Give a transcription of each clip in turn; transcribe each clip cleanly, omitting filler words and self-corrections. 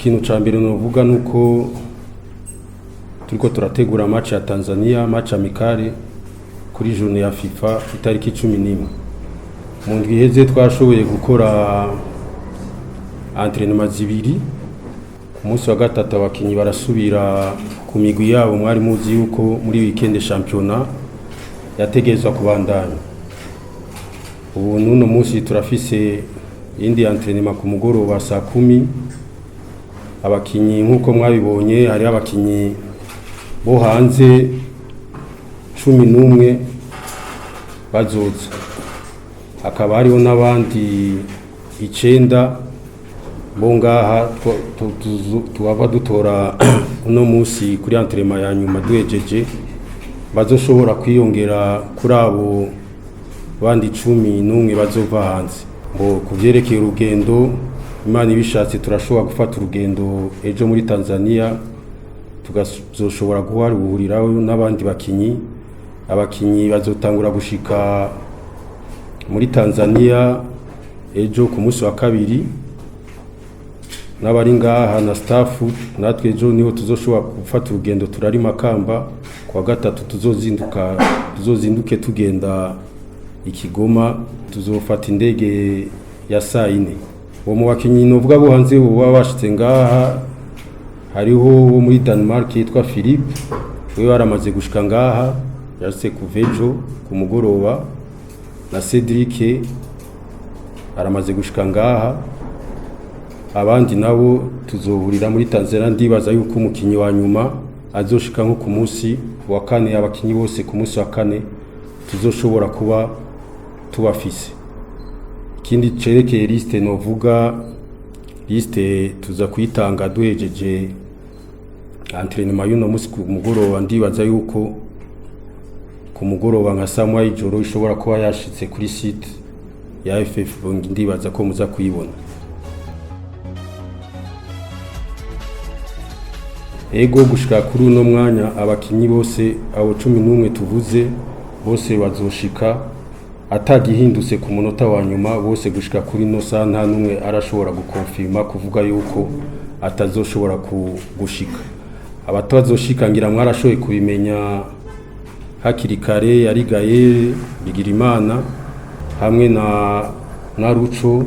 ikintu ca mbere novuga nuko turiko turategura match ya Tanzania, match amicale kuri journée ya FIFA itariki 11. Mu ndwi iheze twashoboye gukora entraînement zibiri. Ku munsi wa gatatu abakinyi barasubira ku migwi yabo, mwari muzi yuko muri weekend championnat yategezwa kubandanya. Ubu nuno munsi turafise indi entraînement ku mugoroba saa 10. Abakinyi nkuko mwabibonye hari abakinyi bo hanze 11 bazoza, hakaba hariho n'abandi 9 bo ngaha tuba dutora uno munsi kuri entraînement ya nyuma duhejeje, bazoshobora kwiyongera kuri abo bandi 11 bazova hanze. Ngo kuvyerekeye urugendo, Imana ibishatse turashobora gufata urugendo ejo muri Tanzania, tugazoshobora guhuriraho n'abandi bakinyi. Abakinyi bazotangura gushika muri Tanzania ejo ku munsi wa kabiri, n'abari ngaha na staff natwe ejo niho tuzoshobora gufata urugendo turari Makamba. Kwa gatatu tuzozinduke tugenda Ikigoma, tuzofata indege ya saa 4. Uwo mu bakinyi novuga bo hanze bo bashitse ngaha, hariho wo muri Denmark yitwa Philippe, we baramaze gushika ngaha yase kuvejo ku mugoroba, na Cedric aramaze gushika ngaha. Abandi nabo tuzohurira muri Tanzania. Ndibaza yuko umukinyi wa nyuma azoshika nko ku munsi wa 4, abakinyi bose ku munsi wa 4 tuzoshobora kuba tubafise. Ikindi cerekeye liste novuga, liste tuza kuyitanga duhejeje entraînement y'uno munsi ku mugoroba. Ndibaza yuko ku mugoroba nka saa 1 y'ijoro ishobora kuba yashitse kuri site ya FF. Ndibaza ko muza kuyibona. Ego gushika kuri uno mwanya abakinyi bose abo 11 tuvuze bose bazoshika, atagihindutse ku munota wa nyuma. Bose gushika kuri no saa nta numwe arashobora gukonfirma kuvuga yuko atazoshobora gushika. Abatazoshika ngira mwarashoye kubimenya hakiri kare, yari Gaye Bigirimana hamwe na Ruco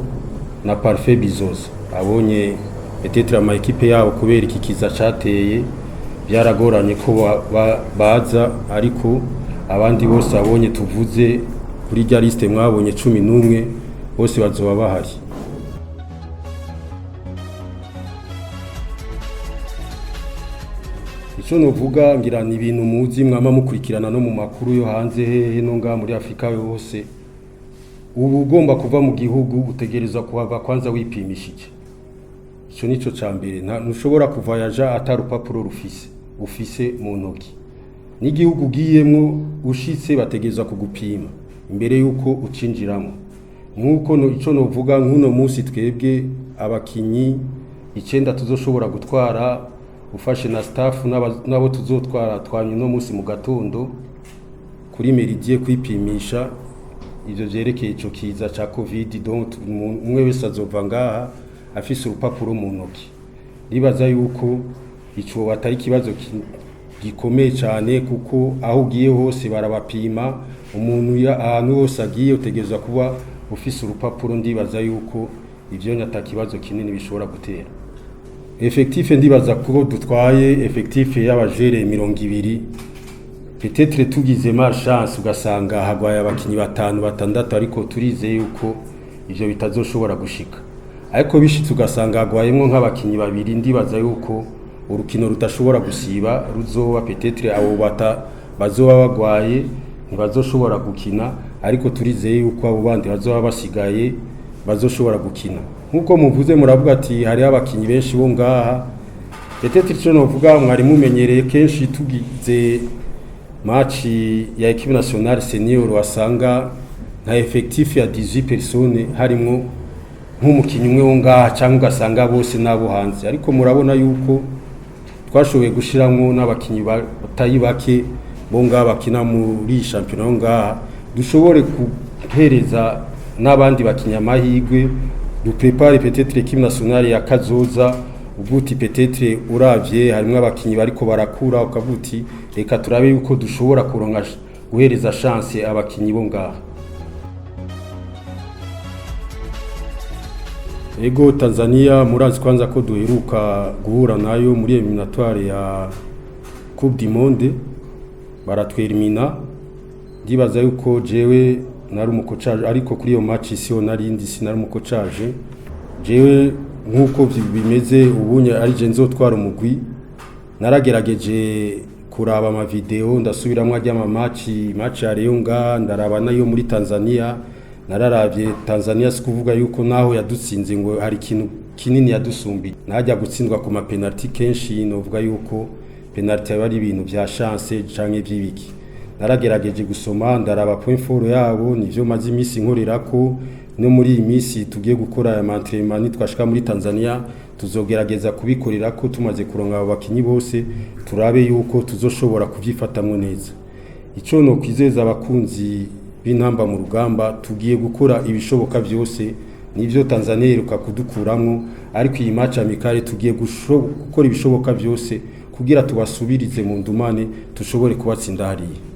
na Parfait Bizoza. Abonye etetre ama equipe yabo kubera iki kiza cateye byaragoranye ko baza, ariko abandi bose abonye tuvuze kuri rya liste mwabonye 11 bose bazoba bahari. Ico novuga ngira ni ibintu muzi mwama mukurikirana no mu makuru yo hanze hehe no nga muri Afrika yose. Ubu ugomba kuva mu gihugu utegerezwa kuhava kwanza wipimishije. Ico nico cambere, ntushobora kuvayaja atarupapuro ufise mu ntoki. N'igihugu giyemwo ushitse bategezwa kugupima imbere yuko ucinjiramo. Nkuko ico novuga nkuno munsi twebwe abakinyi 9 tuzoshobora gutwara, ufashe na staff nabo tuzotwara twanyu no munsi mu gatondo kuri Meridie kwipimisha ivyo vyerekeye ico kiza ca Covid. Donc umwe wese azova ngaha afise urupapuro mu ntoki. Nibaza yuko ico atari kibazo gikomeye cyane, kuko aho ugiye hose barabapima. Umuntu ahantu hose agiye utegezwa kuba ufise urupapuro. Ndibaza yuko ivyo nyata kibazo kinini bishobora gutera. Effectif ndibaza ko dutwaye effectif y'abajere 20. Peut-être tugize malchance ugasanga hagwaye abakinyi 5-6, ariko turize yuko ivyo bitazoshobora gushika. Ariko bishitse ugasanga hagwayemwo nk'abakinyi 2, ndibaza yuko urukino rutashobora gusiba ruzoba peut-être abo bazoba bagwaye ntibazoshobora gukina, ariko turizeye yuko abo bandi bazoba basigaye bazoshobora gukina. Nkuko muvuze muravuga ati hari abakinyi benshi bo ngaha, peut-être ico novuga mwari mumenyereye kenshi tugize match ya equipe nationale senior wasanga nta effectif ya 18 personnes harimo nk'umukinyi umwe wo ngaha cyangwa ugasanga bose nabo hanze. Ariko murabona yuko twashoboye gushiramwo n'abakinyi batayi bake bo ngaha bakina muri championnat ngaha, dushobore kuhereza n'abandi bakinya amahirwe, duprepare peut-être l'équipe nationale ya kazoza ubuti peut-être uravye harimwe abakinyi bariko barakura ukavuti reka turabe yuko dushobora kuronka guhereza chance abakinyi bo ngaha. Ego Tanzania murazi kwanza ko duheruka guhura nayo muri eliminatoire ya Coupe du Monde baratwerimina, ndibaza yuko jewe nari umukocaje ariko kuri iyo match siyo narindi sinari umukocaje jewe nkuko bimeze ubunye ari je nzotwara umugwi naragerageje kuraba ama video ndasubiramwe ajya ama match ya Leonga ndaraba nayo muri Tanzania nararavye Tanzania sikuvuga yuko naho yadutsinze ngo hari kintu kinini yadusumbi najya gutsindwa ku ma penalty kenshi novuga yuko penalty bari ibintu bya chance canke byibiki naragerageje gusoma ndaraba point fort yabo nivyo mazi imisi nkorerako no muri iyi misi tugiye gukora aya entraînement twashika muri Tanzania tuzogerageza kubikorera ko tumaze kuronka abakinyi bose turabe yuko tuzoshobora kuvyifatamwe neza. Ico no kwizeza abakunzi b'intamba mu rugamba tugiye gukora ibishoboka byose nivyo Tanzania iruka kudukuramwo ariko iyi match amicale tugiye gukora ibishoboka byose kugira tubasubirize mu ndumane tushobore kubatsinda hariya.